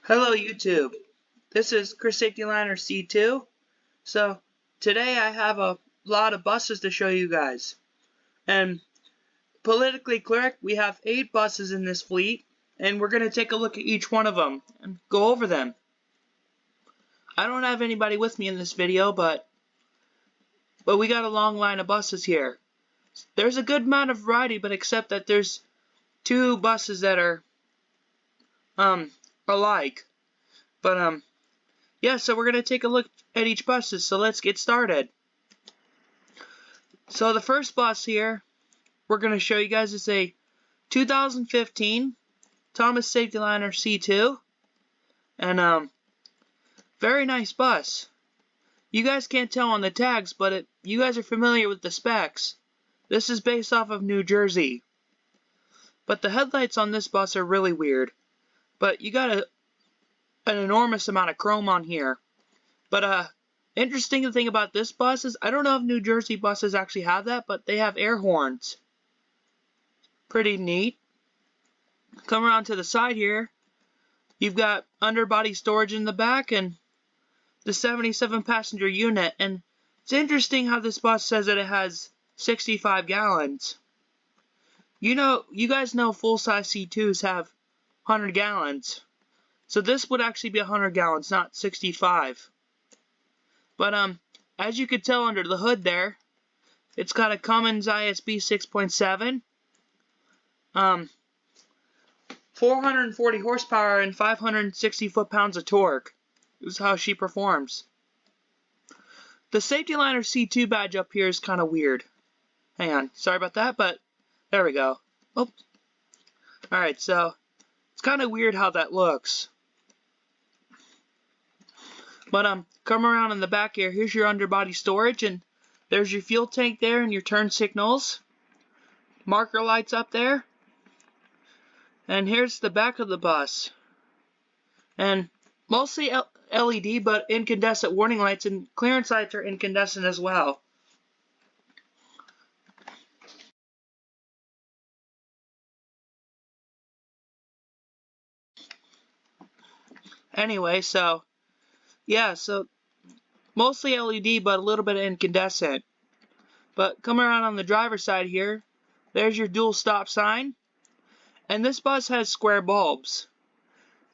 Hello YouTube, this is Chris Safety Liner C2. So today I have a lot of buses to show you guys. And politically correct, we have 8 buses in this fleet, and we're going to take a look at each one of them and go over them. I don't have anybody with me in this video, but we got a long line of buses here. There's a good amount of variety, but except that there's 2 buses that are alike. But yeah, so we're going to take a look at each buses, so let's get started. So the first bus here we're going to show you guys is a 2015 Thomas Safety Liner C2. And very nice bus. You guys can't tell on the tags, but you guys are familiar with the specs. This is based off of New Jersey. But the headlights on this bus are really weird. But you got an enormous amount of chrome on here. But interesting thing about this bus is I don't know if New Jersey buses actually have that, but they have air horns. Pretty neat. Come around to the side here. You've got underbody storage in the back and the 77 passenger unit. And it's interesting how this bus says that it has 65 gallons. You guys know full-size C2s have 100 gallons. So this would actually be 100 gallons, not 65. But as you could tell under the hood there, it's got a Cummins ISB 6.7, 440 horsepower and 560 foot-pounds of torque. This is how she performs. The Safety Liner C2 badge up here is kind of weird. Hang on, sorry about that, but there we go. Oh, alright, so it's kind of weird how that looks. But come around in the back here. Here's your underbody storage, and there's your fuel tank there and your turn signals. Marker lights up there. And here's the back of the bus. And mostly LED, but incandescent warning lights, and clearance lights are incandescent as well. Anyway, so yeah, so mostly LED, but a little bit of incandescent. But come around on the driver's side here. There's your dual stop sign. And this bus has square bulbs.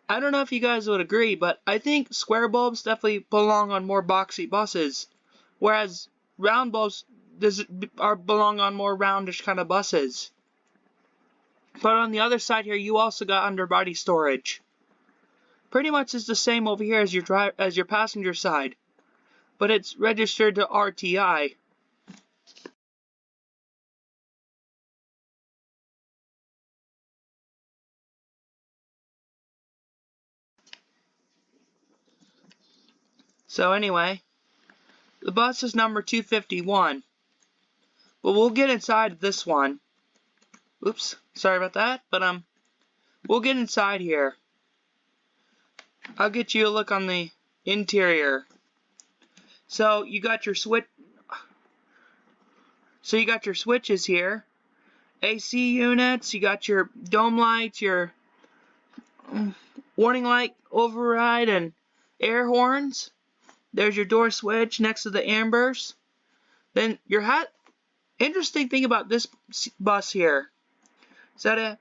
I don't know if you guys would agree, but I think square bulbs definitely belong on more boxy buses. Whereas round bulbs belong on more roundish kind of buses. But on the other side here, you also got underbody storage. Pretty much is the same over here as your passenger side, but it's registered to RTI. So anyway, the bus is number 251. But we'll get inside this one. Oops, sorry about that, but we'll get inside here. I'll get you a look on the interior. So you got your switches here. AC units, you got your dome lights, your warning light override, and air horns. There's your door switch next to the ambers. Then your interesting thing about this bus here is that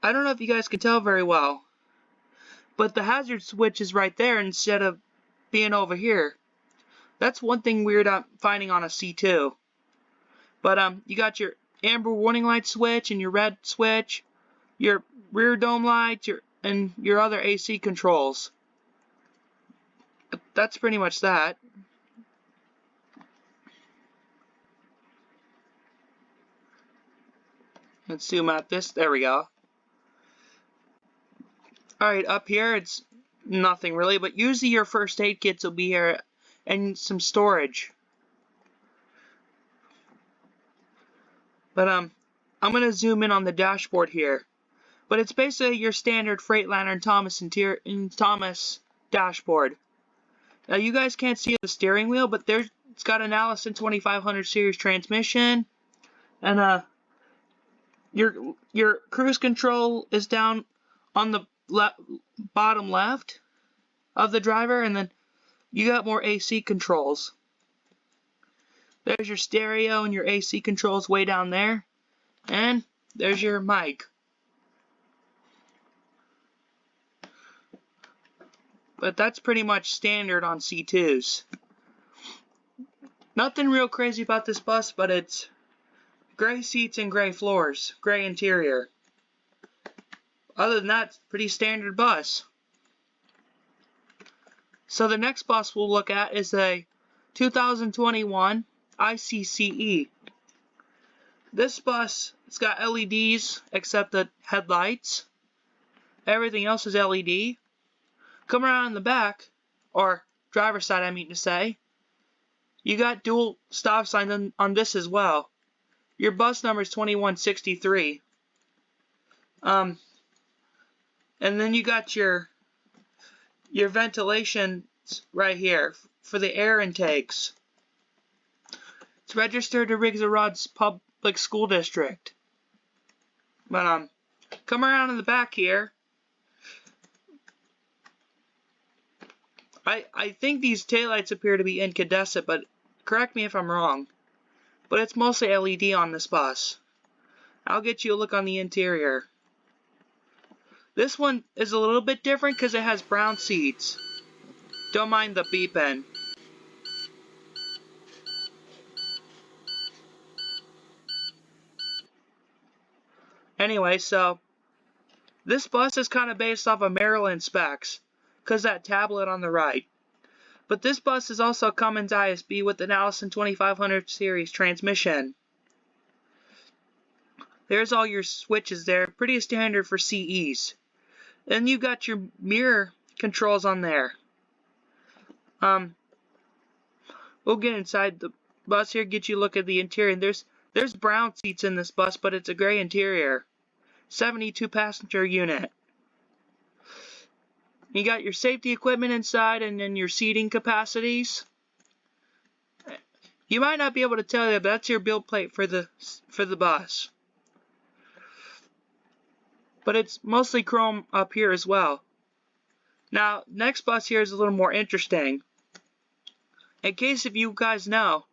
I don't know if you guys can tell very well, but the hazard switch is right there instead of being over here. That's one thing weird I'm finding on a C2. But you got your amber warning light switch and your red switch, your rear dome lights, and your other AC controls. That's pretty much that. Let's zoom out this. There we go. Alright, up here it's nothing really, but usually your first aid kits will be here and some storage. But I'm going to zoom in on the dashboard here. But it's basically your standard Freightliner and Thomas dashboard. Now you guys can't see the steering wheel, but it's got an Allison 2500 series transmission, and your cruise control is down on the bottom left of the driver, and then you got more AC controls. There's your stereo and your AC controls way down there, and there's your mic. But that's pretty much standard on C2s. Nothing real crazy about this bus, but it's gray seats and gray floors, gray interior. Other than that, it's pretty standard bus. So the next bus we'll look at is a 2021 ICCE. This bus, it's got LEDs except the headlights. Everything else is LED. Come around in the back, or driver's side I mean to say, you got dual stop signs on this as well. Your bus number is 2163. And then you got your ventilation right here for the air intakes. It's registered to Riggs and Rod's Public School District. But come around in the back here. I think these taillights appear to be incandescent, but correct me if I'm wrong. But it's mostly LED on this bus. I'll get you a look on the interior. This one is a little bit different because it has brown seats. Don't mind the beeping. Anyway, so this bus is kind of based off of Maryland specs, because that tablet on the right. But this bus is also Cummins ISB with an Allison 2500 series transmission. There's all your switches there, pretty standard for CEs. Then you got your mirror controls on there. We'll get inside the bus here, get you a look at the interior. There's brown seats in this bus, but it's a gray interior. 72 passenger unit. You got your safety equipment inside and then your seating capacities. You might not be able to tell that, but that's your build plate for the bus. But it's mostly chrome up here as well. Now, next bus here is a little more interesting. In case if you guys know,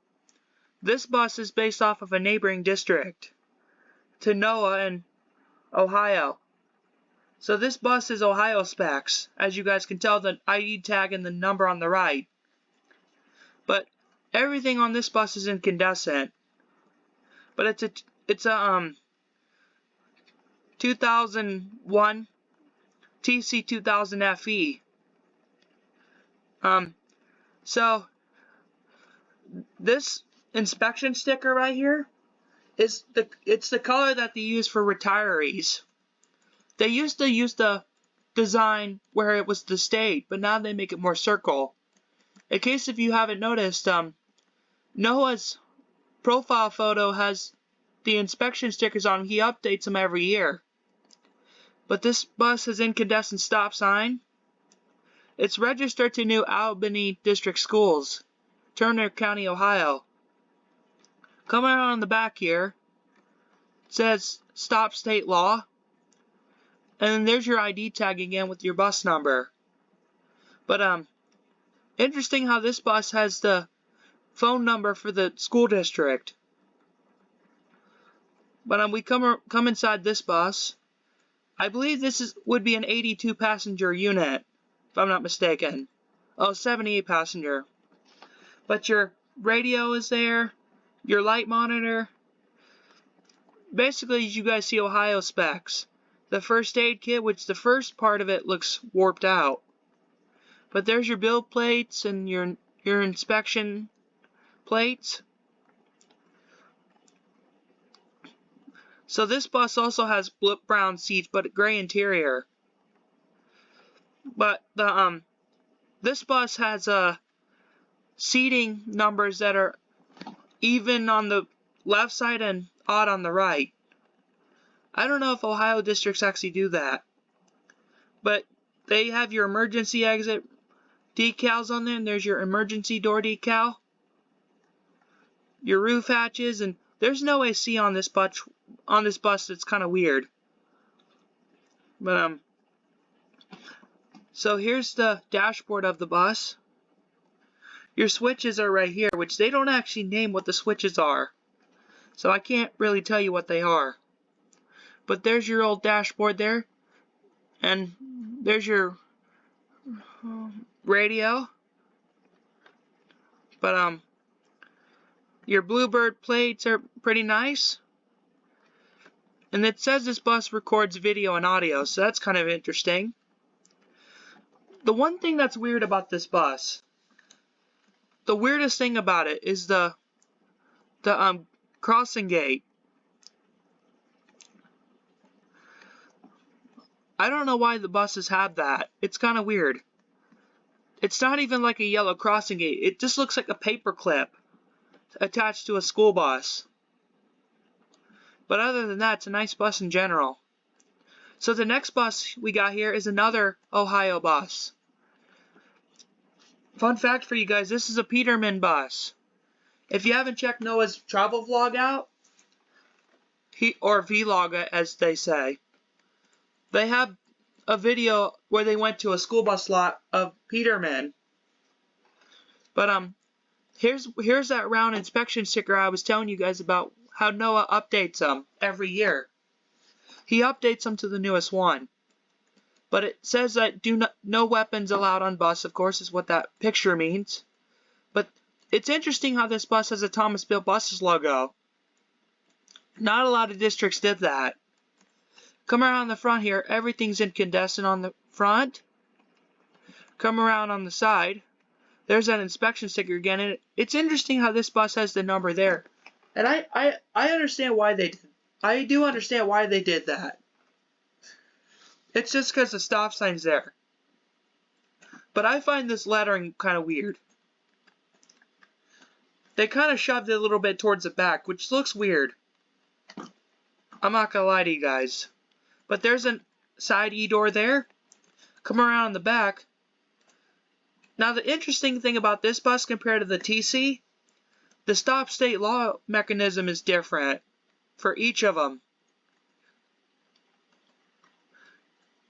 this bus is based off of a neighboring district to Noah in Ohio. So this bus is Ohio specs, as you guys can tell the ID tag and the number on the right. But everything on this bus is incandescent. But it's a 2001 TC2000 FE. So this inspection sticker right here is the color that they use for retirees. They used to use the design where it was the state, but now they make it more circle. In case if you haven't noticed, Noah's profile photo has the inspection stickers on. He updates them every year. But this bus has incandescent stop sign. It's registered to New Albany District Schools, Turner County, Ohio. Coming around on the back here, it says stop state law. And then there's your ID tag again with your bus number. But interesting how this bus has the phone number for the school district. But we come inside this bus. I believe this would be an 82 passenger unit, if I'm not mistaken. Oh, 78 passenger. But your radio is there, your light monitor. Basically, you guys see Ohio specs. The first aid kit, which the first part of it looks warped out. But there's your build plates and your inspection plates. So this bus also has brown seats, but gray interior. But this bus has seating numbers that are even on the left side and odd on the right. I don't know if Ohio districts actually do that. But they have your emergency exit decals on there, and there's your emergency door decal. Your roof hatches, and there's no AC on this bus. It's kind of weird. But So here's the dashboard of the bus. Your switches are right here, which they don't actually name what the switches are. So I can't really tell you what they are. But there's your old dashboard there. And there's your radio. But your Bluebird plates are pretty nice. And it says this bus records video and audio, so that's kind of interesting. The one thing that's weird about this bus, the weirdest thing about it is the crossing gate. I don't know why the buses have that. It's kind of weird. It's not even like a yellow crossing gate. It just looks like a paper clip attached to a school bus. But other than that, it's a nice bus in general. So the next bus we got here is another Ohio bus. Fun fact for you guys, this is a Peterman bus. If you haven't checked Noah's travel vlog out, or vlog as they say, they have a video where they went to a school bus lot of Peterman. But here's that round inspection sticker I was telling you guys about, how Noah updates them every year. He updates them to the newest one. But it says that no weapons allowed on bus, of course, is what that picture means. But it's interesting how this bus has a Thomas Built Buses logo. Not a lot of districts did that. Come around the front here, everything's incandescent on the front. Come around on the side. There's that inspection sticker again, and it's interesting how this bus has the number there. And I understand why they did. I do understand why they did that. It's just because the stop sign's there. But I find this lettering kind of weird. They kind of shoved it a little bit towards the back, which looks weird. I'm not gonna lie to you guys. But there's a side E-door there. Come around the back. Now the interesting thing about this bus compared to the TC, the stop state law mechanism is different for each of them.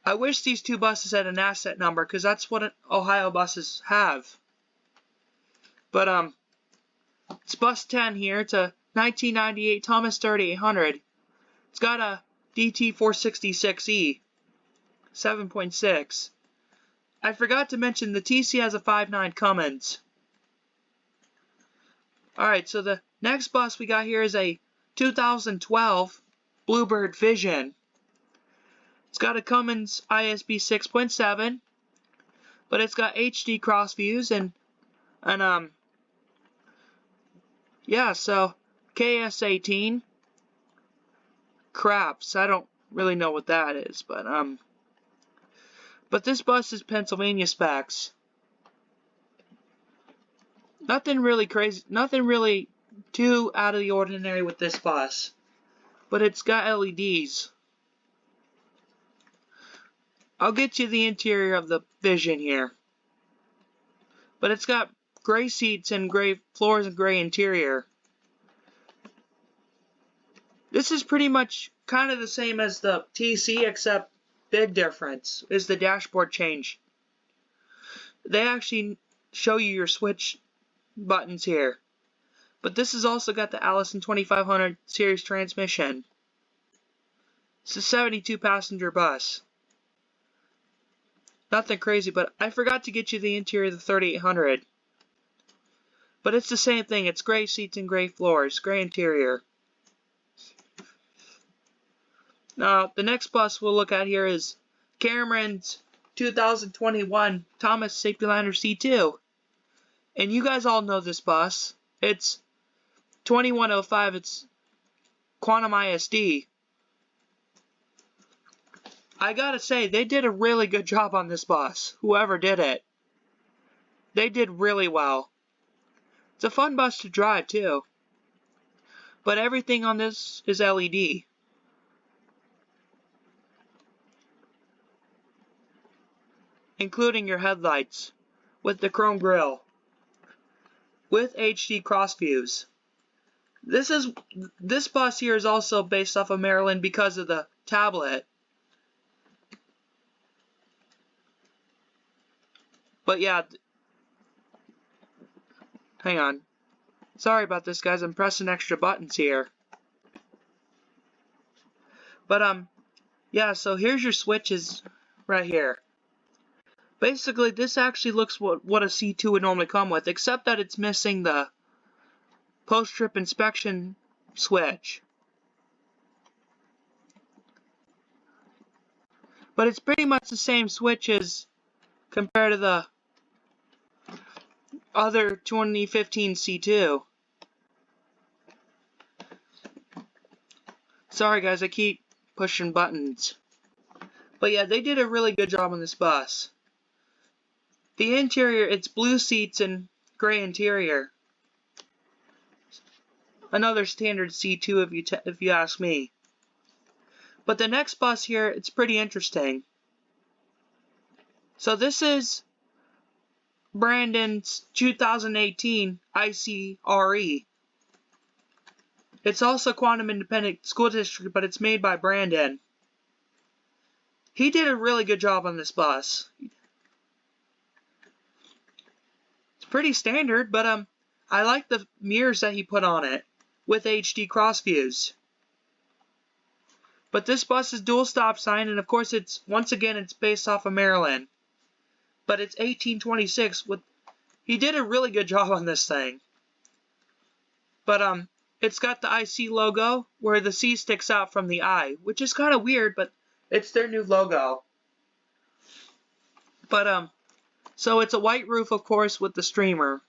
I wish these two buses had an asset number, because that's what Ohio buses have. But it's bus 10 here. It's a 1998 Thomas 3800. It's got a DT466E 7.6. I forgot to mention the TC has a 5.9 Cummins. Alright, so the next bus we got here is a 2012 Bluebird Vision. It's got a Cummins ISB 6.7, but it's got HD cross views and yeah, so KS18 craps. I don't really know what that is, but this bus is Pennsylvania specs. Nothing really crazy, nothing really too out of the ordinary with this bus, but it's got LEDs. I'll get you the interior of the Vision here. But it's got gray seats and gray floors and gray interior. This is pretty much kind of the same as the TC, except big difference is the dashboard change. They actually show you your switch buttons here. But this has also got the Allison 2500 series transmission. It's a 72 passenger bus. Nothing crazy, but I forgot to get you the interior of the 3800. But it's the same thing. It's gray seats and gray floors, gray interior. Now, the next bus we'll look at here is Cameron's 2021 Thomas Safety Liner C2. And you guys all know this bus. It's 2105. It's Quantum ISD. I gotta say, they did a really good job on this bus. Whoever did it. They did really well. It's a fun bus to drive, too. But everything on this is LED. Including your headlights. With the chrome grille. With HD cross views. This bus here is also based off of Maryland because of the tablet. But yeah, hang on. Sorry about this, guys. I'm pressing extra buttons here. But yeah, so here's your switches right here. Basically, this actually looks what a C2 would normally come with, except that it's missing the post-trip inspection switch. But it's pretty much the same switches compared to the other 2015 C2. Sorry guys, I keep pushing buttons. But yeah, they did a really good job on this bus. The interior, it's blue seats and gray interior. Another standard C2 if you ask me. But the next bus here, it's pretty interesting. So this is Brandon's 2018 ICRE. It's also Quantum Independent School District, but it's made by Brandon. He did a really good job on this bus. It's pretty standard, but I like the mirrors that he put on it with HD cross views. But this bus is dual stop sign, and of course once again it's based off of Maryland. But it's 1826 he did a really good job on this thing. But it's got the IC logo where the C sticks out from the I, which is kind of weird, but it's their new logo. But so it's a white roof, of course, with the streamer.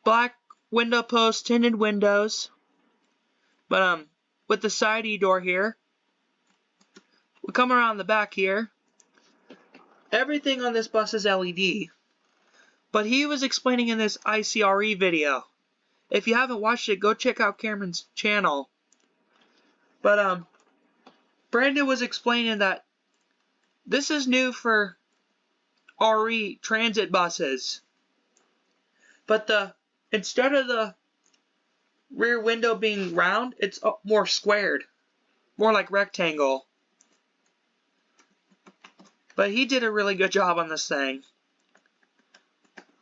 Black window posts, tinted windows. But with the side E-door here. We come around the back here. Everything on this bus is LED. But he was explaining in this ICRE video. If you haven't watched it, go check out Cameron's channel. But Brandon was explaining that this is new for RE transit buses. But instead of the rear window being round, it's more squared. More like rectangle. But he did a really good job on this thing.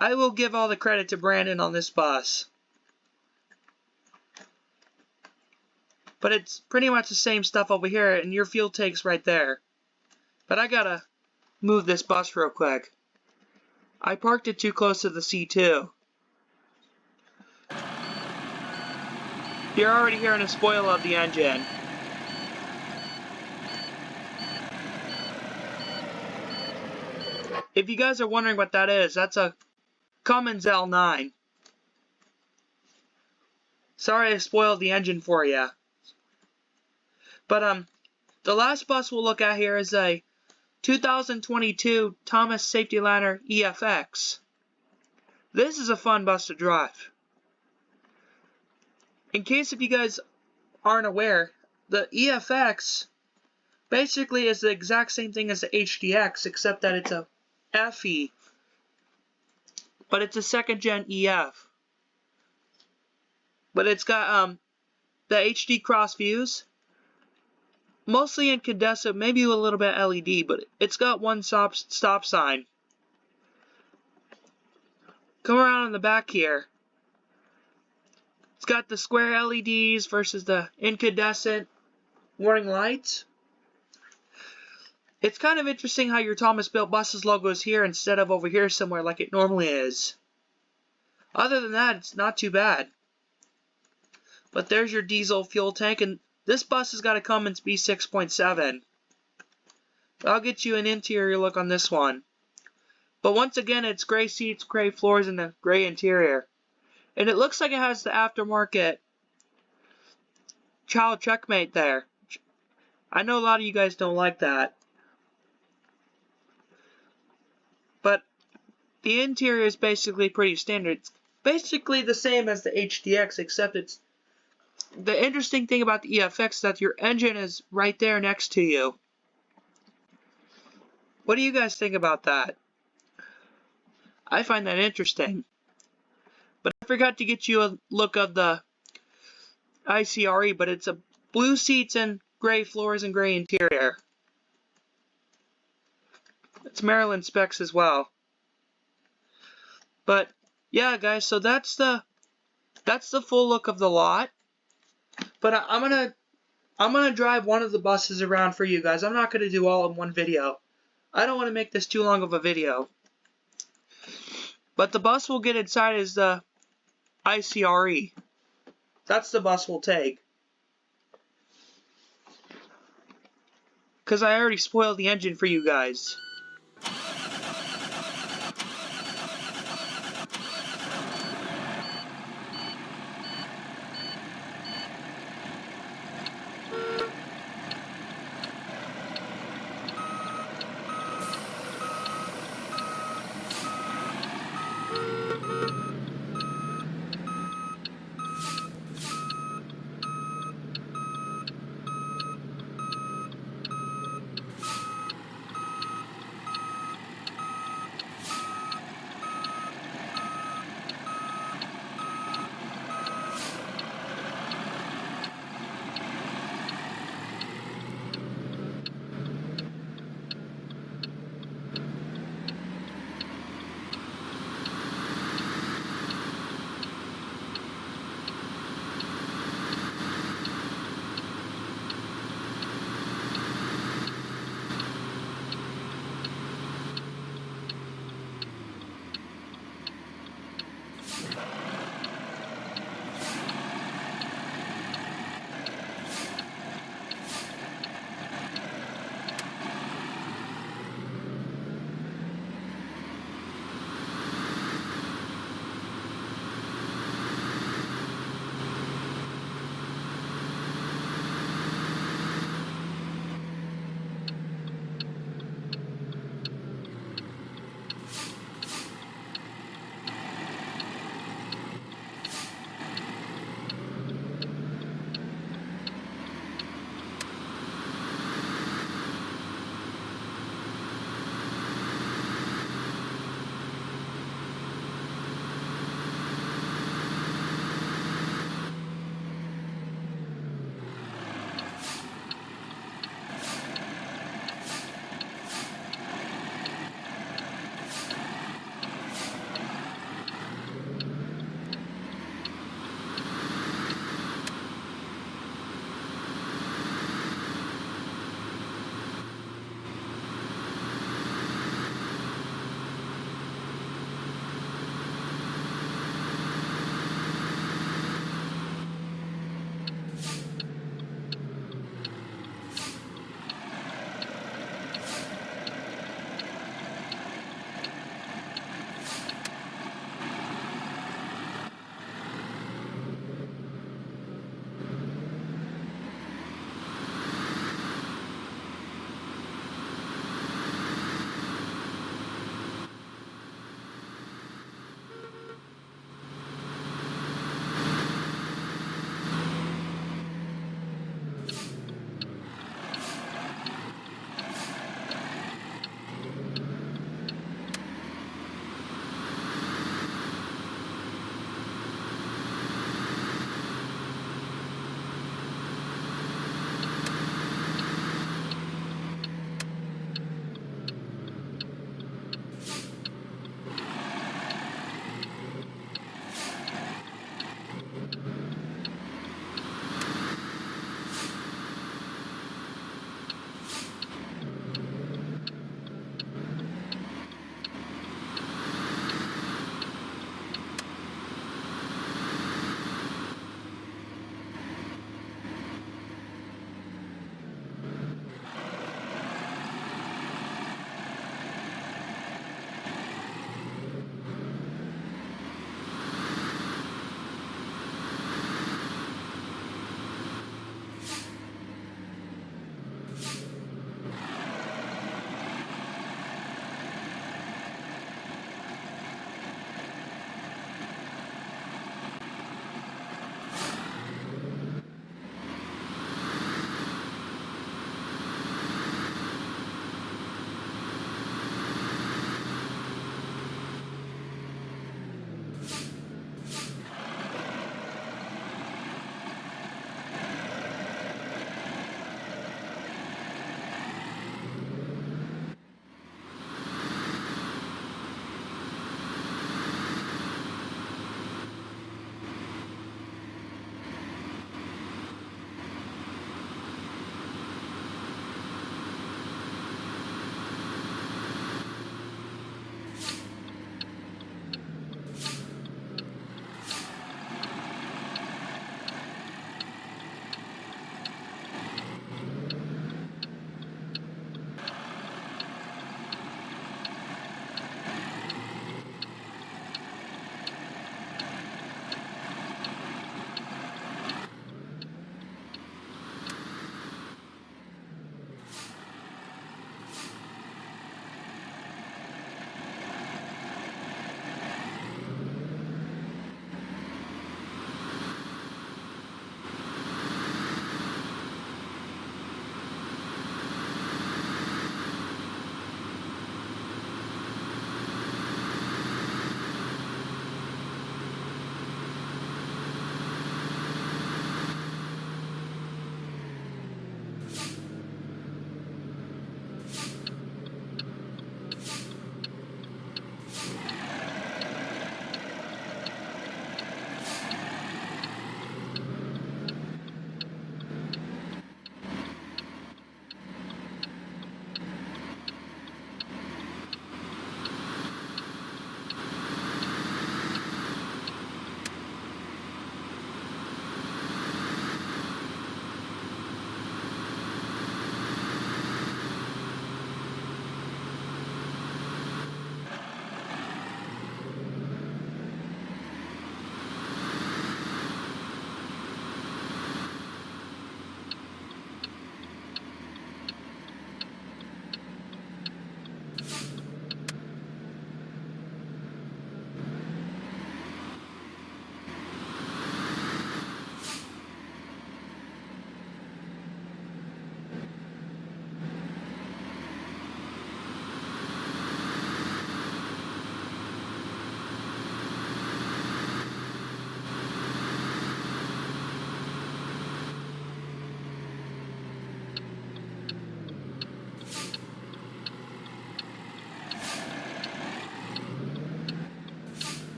I will give all the credit to Brandon on this bus. But it's pretty much the same stuff over here, and your fuel tank's right there. But I gotta move this bus real quick. I parked it too close to the C2. You're already hearing a spoil of the engine. If you guys are wondering what that is, that's a Cummins L9. Sorry I spoiled the engine for you. But the last bus we'll look at here is a 2022 Thomas Safety Liner EFX. This is a fun bus to drive. In case if you guys aren't aware, the EFX basically is the exact same thing as the HDX, except that it's a FE. But it's a second gen EF. But it's got the HD cross views. Mostly incandescent, maybe a little bit LED, but it's got one stop sign. Come around in the back here. It's got the square LEDs versus the incandescent warning lights. It's kind of interesting how your Thomas Built Buses logo is here instead of over here somewhere like it normally is. Other than that, it's not too bad. But there's your diesel fuel tank, and this bus has got a Cummins B6.7. I'll get you an interior look on this one. But once again, it's gray seats, gray floors, and a gray interior. And it looks like it has the aftermarket child checkmate there. I know a lot of you guys don't like that. But the interior is basically pretty standard. It's basically the same as the HDX, except it's the interesting thing about the EFX is that your engine is right there next to you. What do you guys think about that? I find that interesting. But I forgot to get you a look of the ICRE, but it's a blue seats and gray floors and gray interior. It's Maryland specs as well. But yeah, guys, so that's the full look of the lot. But I'm gonna drive one of the buses around for you guys. I'm not gonna do all in one video. I don't want to make this too long of a video. But the bus we'll get inside is the ICRE. That's the bus we'll take. Because I already spoiled the engine for you guys.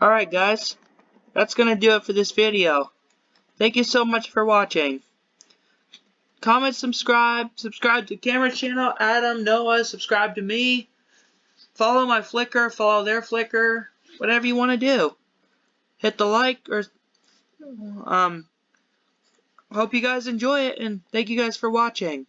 Alright guys, that's gonna do it for this video. Thank you so much for watching. Comment, subscribe to Cameron's channel, Adam, Noah, subscribe to me. Follow my Flickr, follow their Flickr, whatever you want to do. Hit the like or hope you guys enjoy it, and thank you guys for watching.